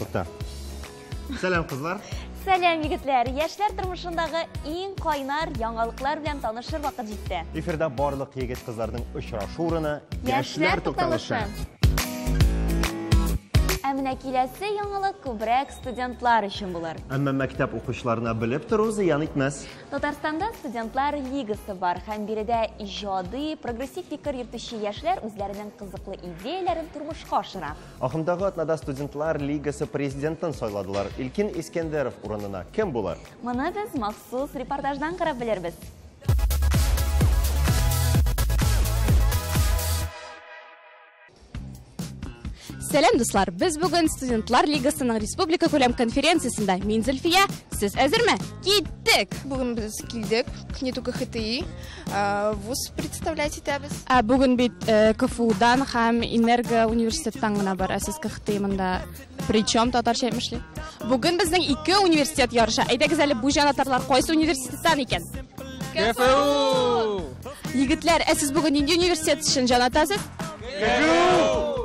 To'xta. Selam kızlar. Selam yigitler. Яшьләр тормышындагы иң кайнар яңалыклар белән танышыр вакыт җитте. Эфирда барлык егет кызларның очрашу урыны Яшьләр тукталышы. Әмінә киләсе яңалык күбрәк студентлар өчен булыр. Әмма мәктәп укучыларына белеп тору зыян итмәс. Татарстанда студентлар лигасы бар һәм биредә иҗади, прогрессив фикер йөртүче яшьләр үзләренең кызыклы идеяләрен тормышка ашыра. Ахымдагы атнада студентлар лигасы президентын сайладылар. Илкин Искәндәров урынына кем булыр? Моны без махсус репортаждан карап белербез. Сәлем дуслар, біз бүгін студентлар лигасының республика күләм конференциясында. Мин Зөлфия, сіз әзірме? Киттік! Бүгін біз келдік, Кнету КХТИ, вуз представлять етәбіз. Бүгін бит КФУ-дан һәм Энерго университеттан гына бар. Сіз КХТИ мында причем татарча әйтмешле? Бүгін біздің 2 университет ярыша. Әйдәгез әле бу җанатарлар кайсы университеттан икән? КФУ! Егетләр, сез бүгін нинди университет өчен җанатасыз? КФУ!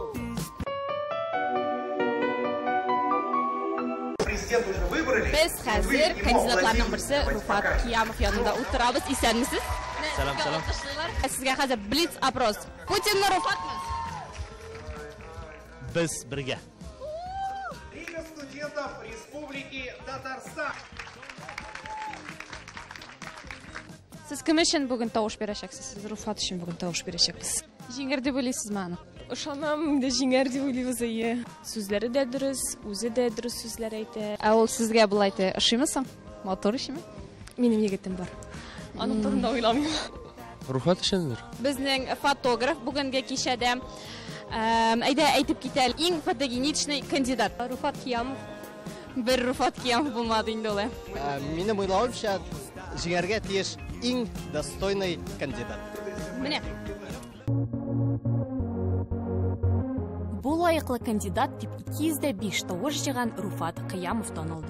Biz hozir kandidatlarning birisi Rufat Qiyamov yonida o'tiramiz. Исәнмисез? Salom, salom. Sizga hozir blitz опрос. Putinni Rufatmi? Biz birga. Лига студентов Республики Татарстан. Siz kim uchun bugun tovush berasiz? Siz Rufat uchun bugun tovush berasiz. Jingir deb o'ylaysizmi ani? Ошанам да жиңәр дип уйлыйбыз әйе. Сүзләре дә дөрес, үзе дә дөрес сүзләр әйтә. Ә ул сезгә булай әйтә, ошыймысың? Мотор ишеме? Минем егетем бар. Аның турында уйламыйм. Руфат өчендер. Безнең фотограф бүгенге кичәдә әйдә әйтеп китәл. Иң фотогеничный кандидат Руфат Киямов. Бер Руфат Киямов булмады инде ул. Минем уйлавымча, җиңәргә тиеш иң достойный кандидат. Менә Бу лайыклы кандидат дип 205 тавыш җыган Руфат Кыямов танылды.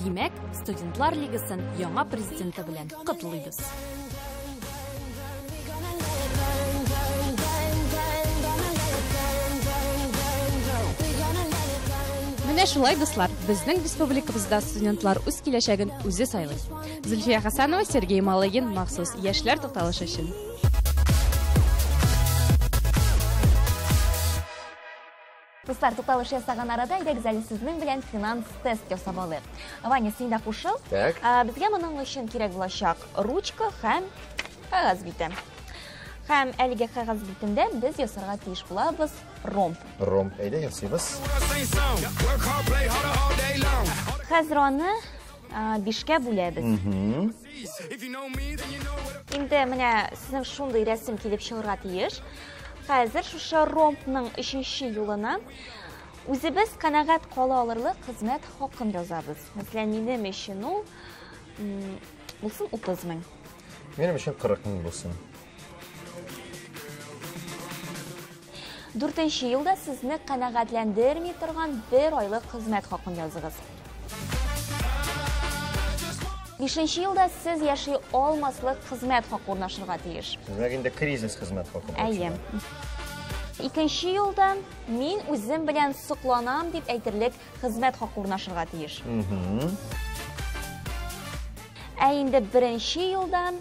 Димәк, студентлар лигасын яңа президенты белән котлыйбыз. Менә шулай дуслар, безнең республикабызда студентлар үз киләчәген үзе сайлый. Зөлфия Хасанова, Сергей Малыгин, махсус яшьләр тукталышы өчен. Достар, тукталыш ясаган арада әйдәгез әле сезнең белән финанс тест ясап алыйк. Ваня, син дә кушыл. Безгә моның өчен кирәк булачак ручка һәм кагаз бите. Һәм әлеге кагаз битендә без ясарга тиеш булабыз ромб. Ромб, әйдә ясыйбыз. Хәзер аны 5-кә бүләбез. Инде менә сезнең шундый рәсем килеп чыгарга тиеш. Хәзер шушы ромбның 3нче юлына үзебез канәгать кала алырлык хезмәт хакын язабыз. Мәсәлән, минем өчен ул булсын 30 мең. Минем өчен 40 мең булсын. 4нче елда сезне канәгатьләндерми торган 1 айлык хезмәт хакын языгыз. 5нче елда сез яши алмаслык хезмәт хакы урнашырга тиеш. Димәк, инде кризис хезмәт хакы. Әйе. 2нче елда мин үзем белән сокланам дип әйтерлек хезмәт хакы урнашырга тиеш. Ә инде 1нче елда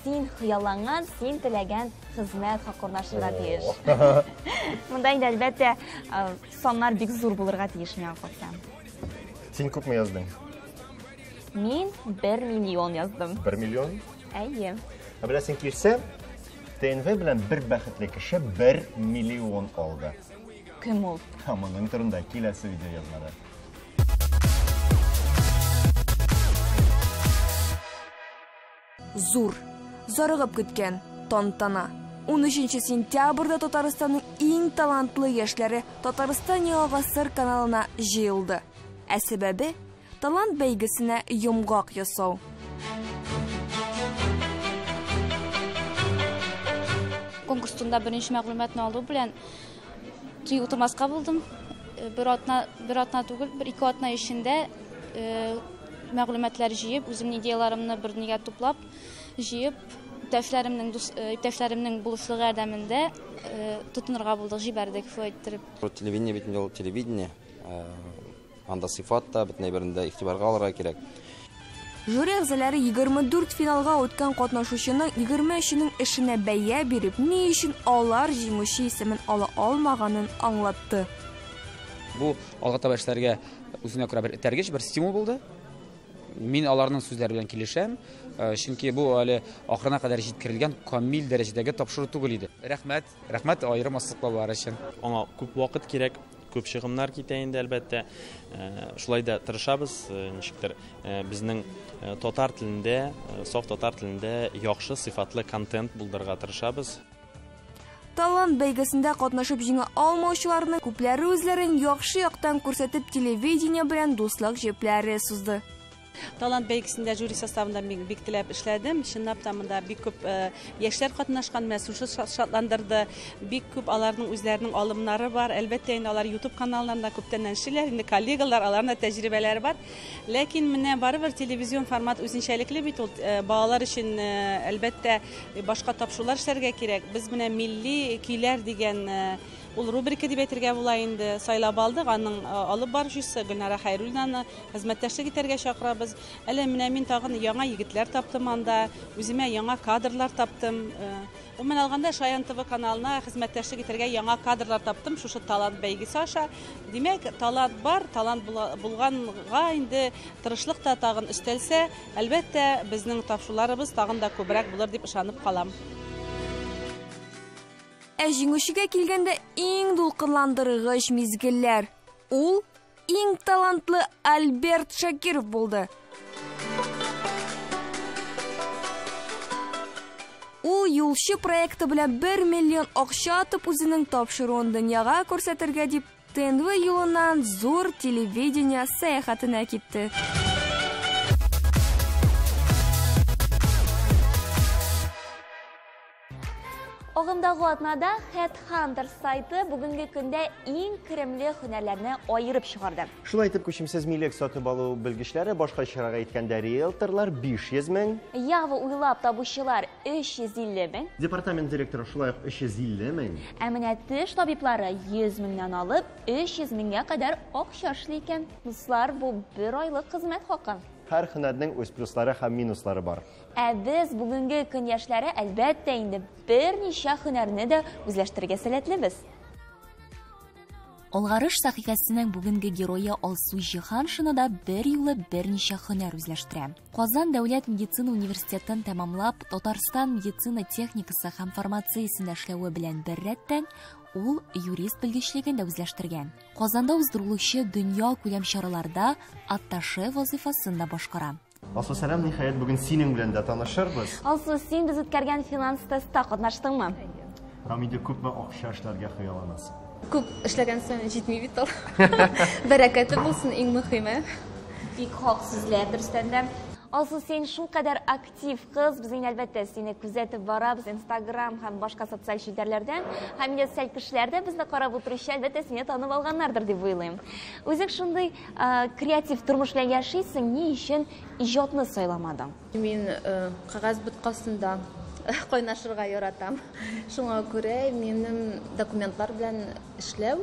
син хыялланган, син теләгән хезмәт хакы урнашырга тиеш. Монда инде әлбәттә саннар бик зур булырга тиеш миңа калса. Син күпме яздың? Мин 1 миллион яздым. 1 миллион? Әйе. Беләсең килсә, ТНВ белән бер бәхетле кеше 1 миллион алды. Кем ул? Моның турында киләсе видео язмада. Зур, зарыгып көткән тантана. 13 сентябрьдә Татарстанның иң талантлы яшьләре Татарстан Яңа гасыр каналына җыелды. Ә сәбәбе талант бәйгесенә йомгак ясау. Конкурстында беренче мәгълүматны алу белән тый утырмаска булдым. Бер атна түгел, 1-2 атна эчендә мәгълүматлар җыеп, үземнең идеяларымны бернигә туплап, җыеп иптәшләремнең булышлыгы ярдәмендә тотынырга булдык, җибәрдек фойттереп. Телевидение бит инде ул телевидение. Анда сыйфат та бөтенләй берендә игътибарга алырга кирәк. Жюри әгъзалары 24 финалга үткән катнашучының 23-нең эшенә бәя биреп, ни өчен алар җиңүче исемен ала алмаганын аңлатты. Бу алга таба эшләргә үзенә күрә бер этәргеч, бер стимул булды. Мин аларның сүзләре белән килешәм, чөнки бу әле ахырына кадәр җиткерелгән камил дәрәҗәдәге тапшыру түгел иде. Рәхмәт аерым ассыклаулар өчен. Аңа күп вакыт кирәк, күп чыгымнар китә инде әлбәттә. Шулай да тырышабыз, ничектер, безнең татар телендә, саф татар телендә яхшы сыйфатлы контент булдырырга тырышабыз. Талант бәйгесендә катнашып җиңә алмаучыларны күпләре үзләрен яхшы яктан күрсәтеп телевидение белән дуслык җепләре сузды. Талант бәйгесендә жюри составында бик теләп эшләдем. Чынлап та монда бик күп яшьләр катнашкан, мәсүше шатландырды. Бик күп аларның үзләренең алымнары бар. Әлбәттә, инде алар YouTube каналларында күптән эшлиләр, инде коллегалар, аларның тәҗрибәләре бар. Ләкин менә барыбер телевизион формат үзенчәлекле бит ул. Балалар өчен әлбәттә башка тапшырулар эшләргә кирәк. Без менә милли көйләр дигән ул рубрика дип әйтергә була инде. Сайлап алдык, аның алып баручысы Гөлнара Хәйруллинаны хезмәттәшлек итәргә чакырабыз. Әле менә мин тагын яңа егетләр таптым анда, үземә яңа кадрлар таптым. Мен алганда Шаян ТВ каналына хезмәттәшлек итәргә яңа кадрлар таптым, шушы талант бәйгесе аша. Димәк, талант бар, талант булганга инде тырышлык та тагын өстәлсә, әлбәттә безнең тапшыруларыбыз тагын да күбрәк булыр дип ышанып калам. Җиңүчегә килгәндә иң дулкынландыргыч мизгелләр. Ул иң талантлы Альберт Шакиров булды. Ул юлчы проекты белән 1 миллион акча атып үзенең тапшыруын дөньяга күрсәтергә дип ТНВ юлыннан зур телевидение сәяхәтенә китте. Огымдагы атнада Headhunter сайты бүгенге көндә иң керемле һөнәрләрне аерып чыгарды. Шулай итеп, күчемсез милек сатып алу белгечләре, башка чирага әйткәндә риэлторлар 500 мең, Ява уйлап табучылар 350 мең, департамент директоры шулай ук 350 мең, ә менә теш табиблары 100 меңнән алып 300 меңгә кадәр акча эшли икән. Дуслар, бу бер айлык хезмәт хакы. Һәр һөнәрнең үз плюслары һәм минуслары бар. Ә без бүгенге көн яшьләре әлбәттә инде берничә һөнәрне дә үзләштерергә сәләтлебез. Алгарыш сәхифәсенең бүгенге герое Алсу Җиһаншина да бер юлы берничә һөнәр үзләштерә. Казан дәүләт медицина университетын тәмамлап, Татарстан медицина техникасы һәм фармациясендә эшләве белән бер рәттән ул юрист белгечлеген дә үзләштергән. Казанда уздырылучы дөнья күләм чараларда атташе вазифасын да башкара. Алсу, сәлам, ниһаять бүген синең белән дә танышырбыз. Алсу, син без үткәргән финанс тестта катнаштыңмы? Рамиде күпме акча эшләргә хыялланасың? Күп эшләгән сан җитми бит ул. Бәрәкәте булсын, иң мөһиме. Бик хак сүзләр дөрестәндә. Алсу, син шул кадәр актив кыз, без әлбәттә сине күзәтеп барабыз Instagram һәм башка социаль челтәрләрдән, һәм инде сәл кешеләр дә безне карап утыручы, әлбәттә сине танып алганнардыр дип уйлыйм. Үзең шундый креатив тормыш белән яшисең, ни өчен иҗатны сайламадың? Мин кагаз боткасында кайнашырга яратам. Шуңа күрә минем документлар белән эшләү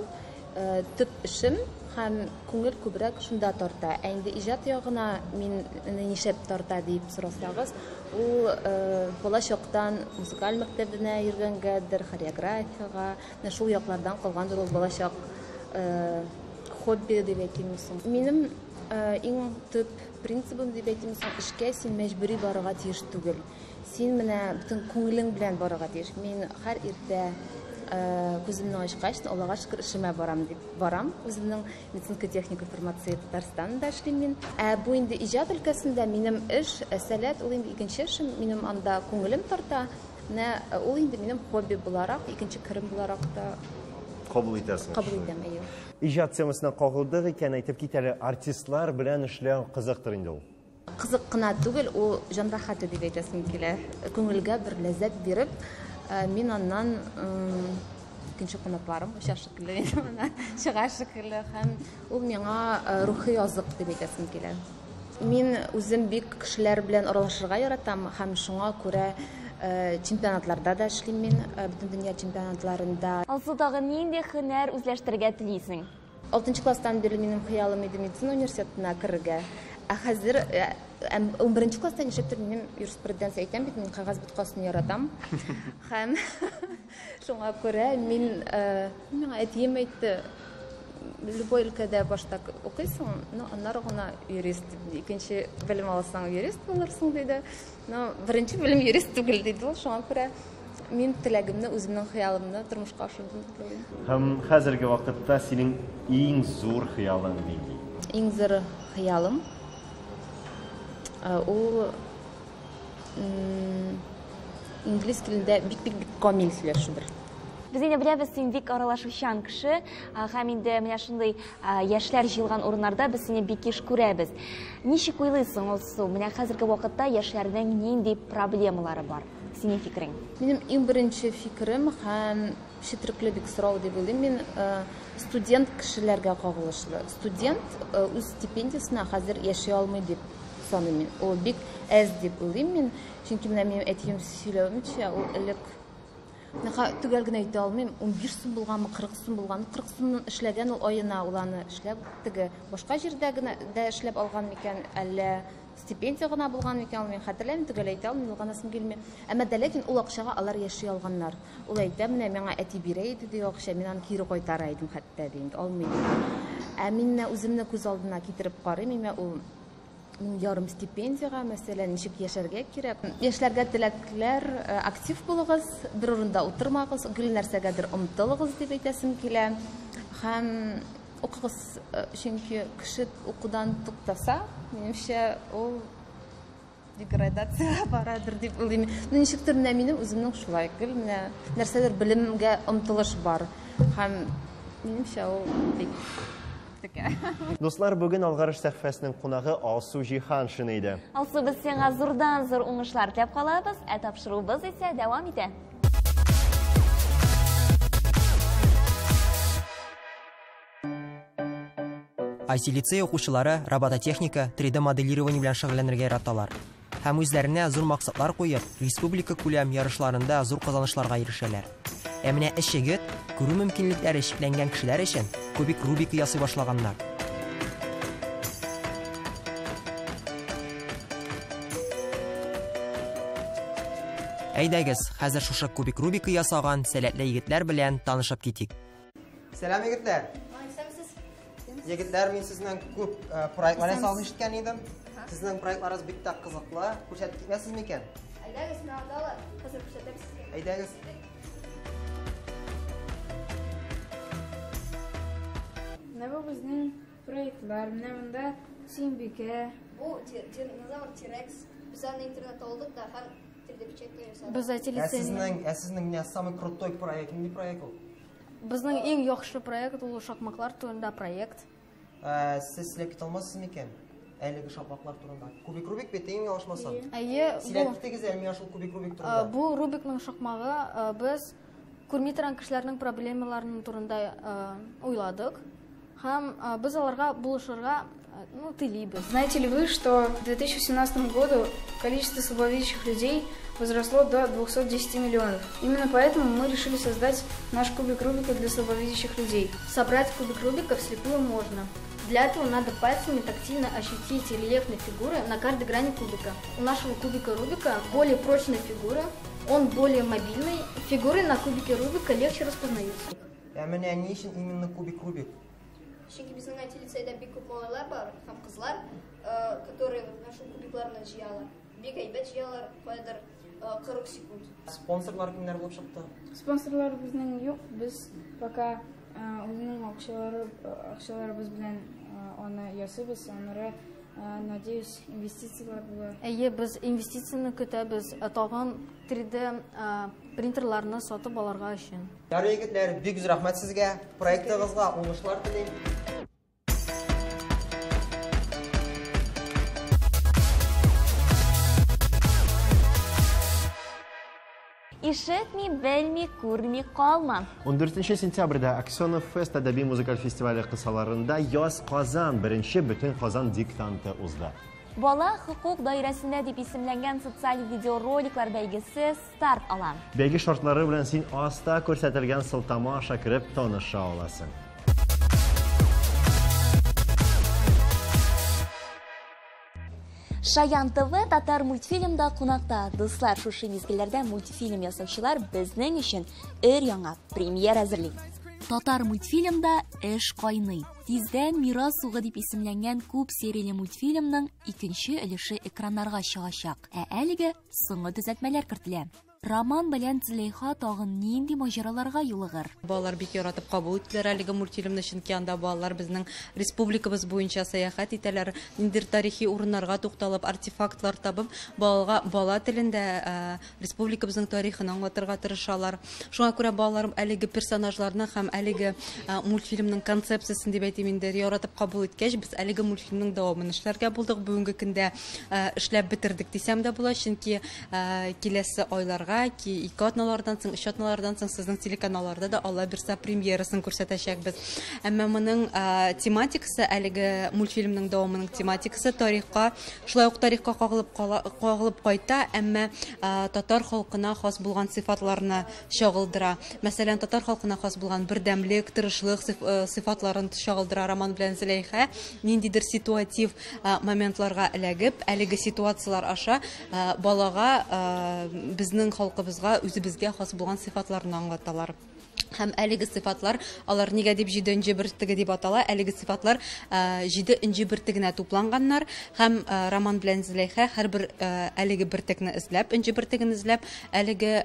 төп эшем һәм күңел күбрәк шунда тарта. Инде иҗат ягына мин нишәп тарта дип сорасагыз, ул балачактан музыкаль мәктәбенә йөргәнгәдер, хореографиягә, шул яклардан калгандыр ул балачак хобби дип әйтимсең. Минем иң төп принципым дип әйтимсең, эшкә син мәҗбүри барырга тиеш түгел. Син менә бөтен күңелең белән барырга тиеш. Мин һәр иртә күземне ачкач, Аллага шөкер, эшемә барам дип барам. Үземнең медицинска техника фармация Татарстанда эшлим мин. Бу инде иҗат өлкәсендә минем эш, сәләт, ул инде икенче эшем, минем анда күңелем тарта. Ул инде минем хобби буларак, икенче керем буларак та кабул итәсең. Кабул итәм, әйе. Иҗат темасына кагылдык икән, әйтеп китәләр, артистлар белән эшләү кызыктыр инде ул. Кызык кына түгел, ул җан рәхәте дип әйтәсем килә. Күңелгә бер ләззәт биреп, мин аннан икенче кунакларым шашыклы, чыга шикелле һәм ул миңа рухи язык дип әйтәсем килә. Мин үзем бик кешеләр белән аралашырга яратам һәм шуңа күрә чемпионатларда да эшлим мин, бүтән дөнья чемпионатларында. Алсудагы нинди һөнәр үзләштерергә телисең? 6 класстан бирле минем хыялым иде медицина университетына керергә. Ә хәзер 11 класста ничектер минем юриспруденция әйтәм бит, мин кагаз боткасын яратам. Һәм шуңа күрә мин миңа әтием әйтте, любой өлкәдә башта укыйсың, но аннары гына юрист. Икенче белем алсаң юрист булырсың диде. Но беренче белем юрист түгел диде ул. Шуңа күрә мин теләгемне, үземнең хыялымны тормышка ашырдым дип уйлыйм. Һәм хәзерге вакытта синең иң зур хыялың нинди? Иң зур хыялым ул инглиз телендә бик камил сөйләшүдер. Без инде беләбез, син бик аралашучан кеше, һәм инде менә шундый яшьләр җыелган урыннарда без сине бик еш күрәбез. Ничек уйлыйсың, Алсу, менә хәзерге вакытта яшьләрнең нинди проблемалары бар? Синең фикерең? Минем иң беренче фикерем һәм четерекле бик сорау дип уйлыйм. Мин студент кешеләргә кагылышлы. Студент үз стипендиясына хәзер яши алмый дип саныйм мин. Ул бик әз дип уйлыйм мин. Чөнки менә минем әтием сөйләвенчә, ул элек төгәл генә әйтә алмыйм, 15 сум булганмы, 40 сум булган. 40 сумнан эшләгән ул аена, ул аны эшләп теге башка җирдә генә дә эшләп алган микән, әллә стипендия гына булган микән, мин хәтерләмим, төгәл әйтә алмыйм, булганасым килми. Әмма дә ләкин ул акчага алар яши алганнар. Ул әйтә, менә миңа әти бирә иде ди акча, мин аны кире кайтара идем хәтта ди, алмыйм. Ә мин үземне күз алдына китереп карыйм, мин ул ярым стипендияга, мәсәлән, ничек яшәргә кирәк. Яшьләргә теләкләр, актив булыгыз, бер урында утырмагыз, гел нәрсәгәдер омтылыгыз дип әйтәсем килә. Һәм укыгыз, чөнки кеше укудан туктаса, минемчә, ул деградация барадыр дип уйлыйм. Ничектер менә минем үземнең шулай, гел менә нәрсәдер белемгә омтылыш бар. Һәм минемчә, ул бик Дуслар, бүген Алгарыш сәхфәсенең кунагы Алсу Җиһаншина иде. Алсу, без сиңа зурдан-зур уңышлар теләп калабыз, ә тапшыруыбыз исә дәвам итә. IT-лицей укучылары робототехника, 3D моделирование белән шөгыльләнергә яраталар. Һәм үзләренә зур максатлар куеп, республика күләм ярышларында зур казанышларга ирешәләр. Ә менә эш егет, күрү мөмкинлекләре чикләнгән кешеләр өчен кубик Рубик ясый башлаганнар. Әйдәгез, хәзер шушы кубик Рубик ясаган сәләтле егетләр белән танышып китик. Сәлам егетләр. Егетләр, мин сезнең күп проектлар ясалып ишеткән идем. Сезнең проектларыгыз бик тә кызыклы. Күрсәтеп китмәсезме икән? Әйдәгез, менә анда хәзер күрсәтәбез сезгә. Әйдәгез. Менә безнең проектлар, менә монда Сөембикә. Бу динозавр T-Rex. Без аны интернетта алдык да һәм 3D печатьтә ясадык. Без IT-лицейның сезнең менә самый крутой проект, нинди проект ул? Безнең иң яхшы проект ул шахматлар турында проект. Сез сөйләп китә алмассыз микән? Әлеге шахматлар турында. Кубик Рубик бит иң ялышмасам. Әйе, сөйләп китегез әле шул Кубик Рубик турында. Бу Рубикның шахмагы без күрми торган кешеләрнең проблемаларын турында уйладык. Һәм без аларга булышырга телибез. Знаете ли вы, что к 2017 году количество слабовидящих людей возросло до 210 миллионов? Именно поэтому мы решили создать наш кубик Рубика для слабовидящих людей. Собрать кубик Рубика вслепую можно. Для этого надо пальцами тактильно ощутить рельефные фигуры на каждой грани кубика. У нашего кубика Рубика более прочная фигура, он более мобильный. Фигуры на кубике Рубика легче распознаются. Менә ни өчен именно кубик Рубик? Чөнки безнең IT-лицейда бик күп малайлар бар һәм кызлар, которые нашу кубикларны җыялар. Бик әйбәт җыялар, кайдыр 40 секунд. Спонсорлар кемнәр булып чыкты? Спонсорлар безнең юк, без пока үзенең акчаларыбыз белән аны ясыйбыз, аннары надеюсь, инвестициялар була. Әйе, без инвестицияны көтәбез, тагын 3D принтерларны сатып алырга өчен. Ярый егетләр, бик зур рәхмәт сезгә. Проектыгызга уңышлар телим. Ишетми, белми, күрми калма. 14 сентябрьдә Аксенов Фест әдәби музыкаль фестивале кысаларында Яз Казан беренче бөтен Казан диктанты узды. Бала хукук даирәсендә дип исемләнгән социаль видеороликлар бәйгесе старт ала. Бәйге шартлары белән син аста күрсәтелгән сылтама аша кереп таныша аласың. Шаян ТВ татар мультфильмда кунакта. Дуслар, шушы мизгелләрдә мультфильм ясаучылар безнең өчен өр-яңа премьера әзерли. Татар мультфильмда эш кайный. Тиздән Мирас сугы дип исемләнгән күп серияле мультфильмның икенче өлеше экраннарга чыгачак. Әлегә соңгы төзәтмәләр кертелә. Роман белән Зөләйха тагын нинди маҗараларга юлыгыр? Балалар бик яратып кабул иттеләр әлеге мультфильмны, чөнки анда балалар безнең республикабыз буенча сәяхәт итәләр, ниндидер тарихи урыннарга тукталып, артефактлар табып, бала телендә республикабызның тарихын аңлатырга тырышалар. Шуңа күрә балалар әлеге персонажларны һәм әлеге мультфильмның концепциясын дип әйтим инде яратып кабул иткәч, без әлеге мультфильмның дәвамын эшләргә булдык. Бүгенге көндә эшләп бетердек дисәм дә була, чөнки киләсе айларга ки 2 атналардан соң, 3 атналардан соң сезнең телеканалларда да Алла бирсә премьерасын күрсәтәчәкбез. Әмма моның тематикасы, әлеге мультфильмның дәвамының тематикасы тарихка, шулай ук тарихка кагылып кайта, әмма татар халкына хас булган сыйфатларны чагылдыра. Мәсәлән, татар халкына хас булган бердәмлек, тырышлык сыйфатларын чагылдыра. Роман белән Зөләйха ниндидер ситуатив моментларга эләгеп, әлеге ситуациялар аша балага безнең халкыбызга, үзебезгә хас булган сыйфатларны аңлаталар. Һәм әлеге сыйфатлар, алар нигә дип 7нче бертеге дип атала, әлеге сыйфатлар 7нче бертегенә тупланганнар. Һәм Роман белән Зөләйха һәрбер әлеге бертекне эзләп, 7нче бертеген эзләп, әлеге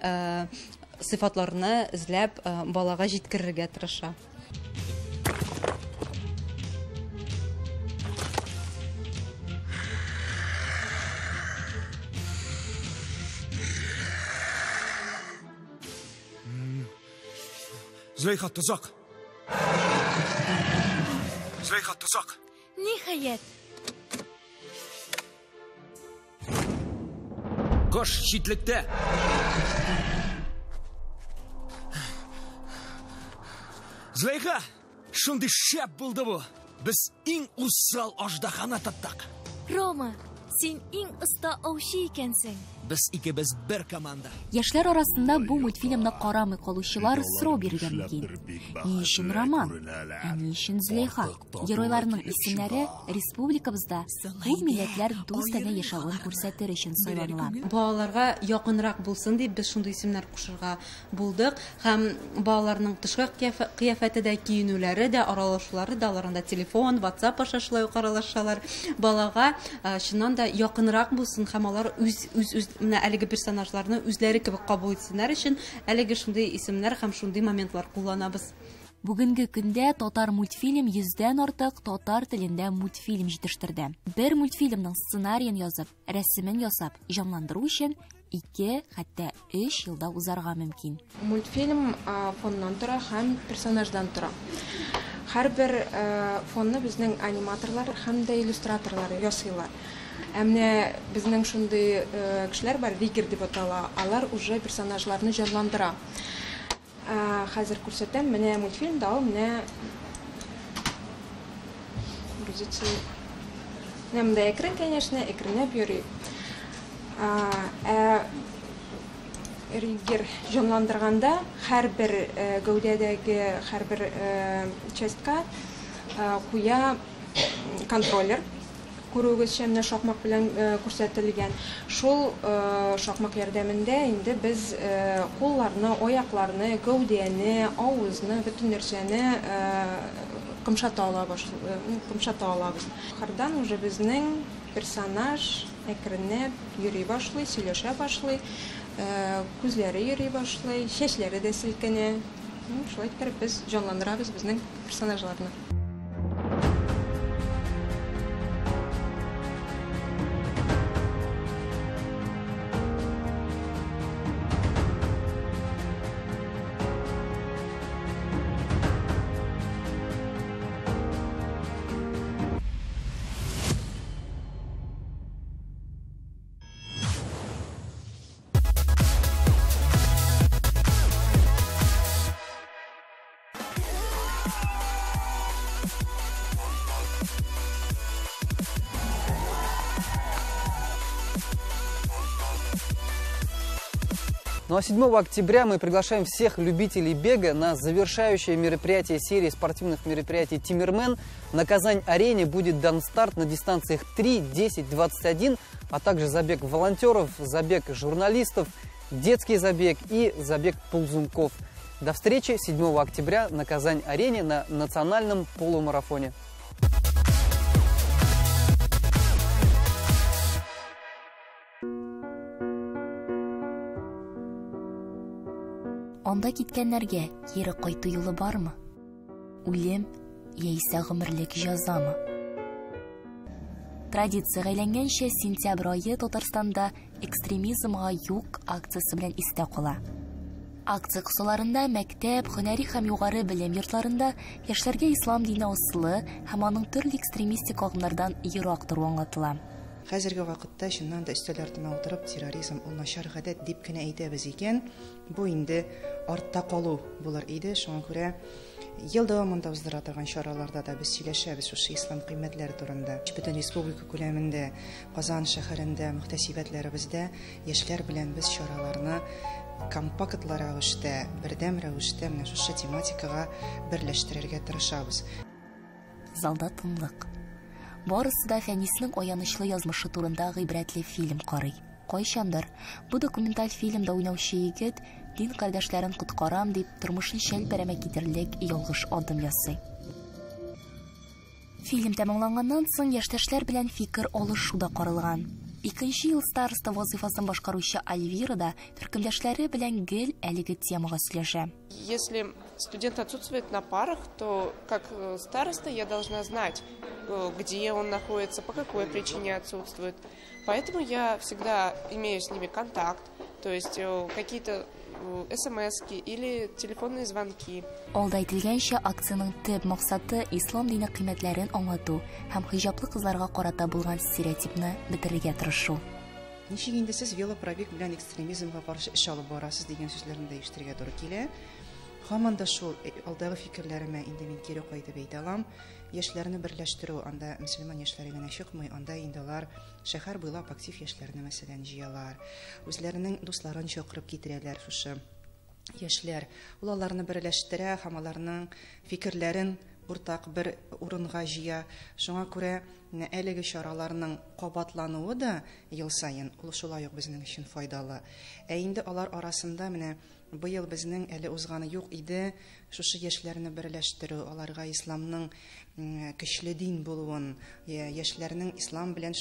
сыйфатларны эзләп балага җиткерергә тырыша. Зөләйха тозак. Зөләйха тозак. Ниһаять. Кош читлектә. Зөләйха, шундый шәп булды бу. Без иң усал аждаханы тоттык. Рома, син иң оста аучы икәнсең. Без икебез бер команда. Яшьләр арасында бу мультфильмны карамый калучылар сорау бирергә мөмкин. Ни өчен Роман? Ни өчен Зөләйха? Геройларның исемнәре республикабызда күп милләтләр дус тәне яшавын күрсәтер өчен сайланыла. Балаларга якынрак булсын дип без шундый исемнәр кушырга булдык. Һәм балаларның тышкы кыяфәтендә киенүләре дә, аралашулары да, аларында телефон, WhatsApp аша шулай аралашалар. Балага чыннан да якынрак булсын һәм алар үз әлеге персонажларны үзләре кебек кабул итсеннәр өчен әлеге шундый исемнәр һәм шундый моментлар кулланабыз. Бүгенге көндә татар мультфильм 100дән артык татар телендә мультфильм җитештерде. Бер мультфильмның сценарийын язып, рәсемен ясап, җанландыру өчен 2, хәтта 3 елда узарга мөмкин. Мультфильм фоннан тора һәм персонаждан тора. Һәрбер фонны безнең аниматорлар һәм дә иллюстраторлар ясыйлар. Әмне безнең шундый кешеләр бар, ригер дип атала. Алар уже персонажларны җанландыра. Хәзер күрсәтәм, менә мультфильмда ул менә Менә экран, конечно, экраннап йөри. Ригер җанландырганда һәрбер гәүдәдәге һәрбер частька куя контроллер. Күрүгезчә менә шакмак белән күрсәтелгән. Шул шакмак ярдәмендә инде без кулларны, аякларны, гәүдәне, авызны, бөтен нәрсәне кымшата алабыз. Ахырдан уже безнең персонаж әкренләп йөри башлый, сөйләшә башлый, күзләре йөри башлый, чәчләре дә селкенә. Шулай итеп без җанландырабыз безнең персонажларны. Ну а 7 октября мы приглашаем всех любителей бега на завершающее мероприятие серии спортивных мероприятий «Тимирмен». На Казань-арене будет дан старт на дистанциях 3, 10, 21, а также забег волонтеров, забег журналистов, детский забег и забег ползунков. До встречи 7 октября на Казань-арене на национальном полумарафоне. Анда киткәннәргә кире кайту юлы бармы? Үлем яисә гомерлек җәзамы? Традиция әйләнгәнчә сентябрь айы Татарстанда экстремизмга юк акциясе белән истә кала. Акция кысаларында мәктәп, һөнәри һәм югары белем йортларында яшьләргә ислам дине асылы һәм аның төрле экстремистик агымнардан ерак тору аңлатыла. Хәзерге вакытта чыннан да өстәл артына утырып терроризм ул начар гадәт дип кенә әйтәбез икән, бу инде артта калу булыр иде. Шуңа күрә ел дәвамында уздыра торган чараларда да біз сөйләшәбез шушы ислам кыйммәтләре турында. Бөтен республика күләмендә, Казан шәһәрендә, мөхтәсибәтләребездә яшьләр белән без чараларны компактлы рәвештә, бердәм рәвештә менә шушы тематикага берләштерергә тырышабыз. Залда тынлык. Барысы да Фәниснең аянычлы язмышы турында гыйбрәтле фильм карый. Кайчандыр бу документаль фильмда уйнаучы егет дин кардәшләрен коткарам дип тормышын шәлпәрәмә китерлек ялгыш адым ясый. Фильм тәмамланганнан соң яшьтәшләр белән фикер алышуда каралган. 2нче ел староста вазифасын башкаручы Альвира да төркемдәшләре белән гел әлеге темага сөйләшә. Если студент отсутствует на парах, то как староста я должна знать, где он находится, по какой причине отсутствует. Поэтому я всегда имею с ними контакт, то есть какие-то смс-ки или телефонные звонки. Алда әйтелгәнчә, акцияның төп максаты ислам дине кыйммәтләрен аңлату һәм хиҗаплы кызларга карата булган стереотипны бетерергә тырышу. Ничек инде сез велопробег белән экстремизмга каршы эш алып барасыз дигән сүзләрне дә ишетергә туры килә. Һаман да шул алдагы фикерләремә инде мин кире кайтып әйтә алам. Яшьләрне берләштерү, анда мөселман яшьләре генә чыкмый, анда инде алар шәһәр буйлап актив яшьләрне мәсәлән җыялар. Үзләренең дусларын чакырып китерәләр шушы яшьләр. Ул аларны берләштерә һәм аларның фикерләрен уртак бер урынга җыя. Шуңа күрә әлеге чараларның кабатлануы да ел сайын ул шулай ук безнең өчен файдалы. Ә инде алар арасында менә быел безнең әле узганы юк иде, шушы яшьләрне берләштерү, аларга исламның көчле дин булуын, яшьләрнең ислам белән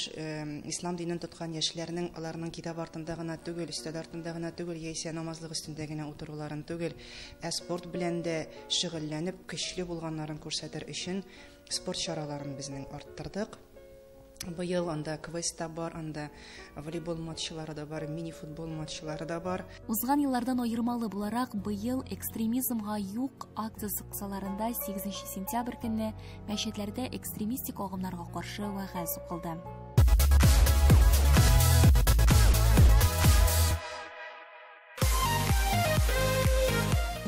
ислам динен тоткан яшьләрнең аларның китап артында гына түгел, өстәл артында гына түгел, яисә намазлык өстендә генә утыруларын түгел, спорт белән дә шөгыльләнеп көчле булганнарын күрсәтер өчен спорт чараларын безнең арттырдык. Быел анда квест бар, анда волейбол матчлары да бар, мини-футбол матчлары да бар. Узган еллардан аермалы буларак, быел экстремизмга юк акциясе кысаларында 8 сентябрь көнне мәчетләрдә экстремистик агымнарга каршы вәгазь укылды.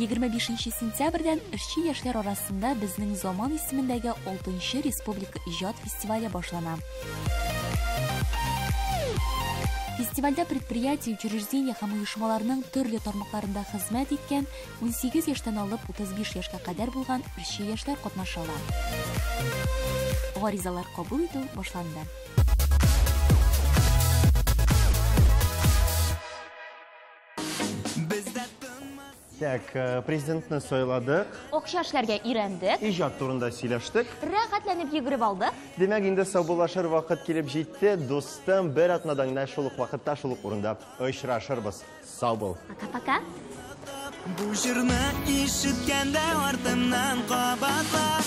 25 сентябрьдән эшче яшьләр арасында безнең заман исемендәге 6-нчы республика иҗат фестивале башлана. Фестивальдә предприятие, учреждения һәм оешмаларның төрле тармакларында хезмәт иткән 18 яшьтән алып 35 яшькә кадәр булган эшче яшьләр катнашалар. Гаризалар кабул итү башланды. Так, президентны сайладык. Акча эшләргә өйрәндек. Иҗат турында сөйләштек. Рәхәтләнеп йөгереп алдык. Демәк, инде саубуллашыр вакыт килеп җитте. Достым, бер атнадан да шул ук вакытта, шул ук урында очрашырбыз. Сау бул. Пока. Бу җырны ишеткәндә артымнан кабатла.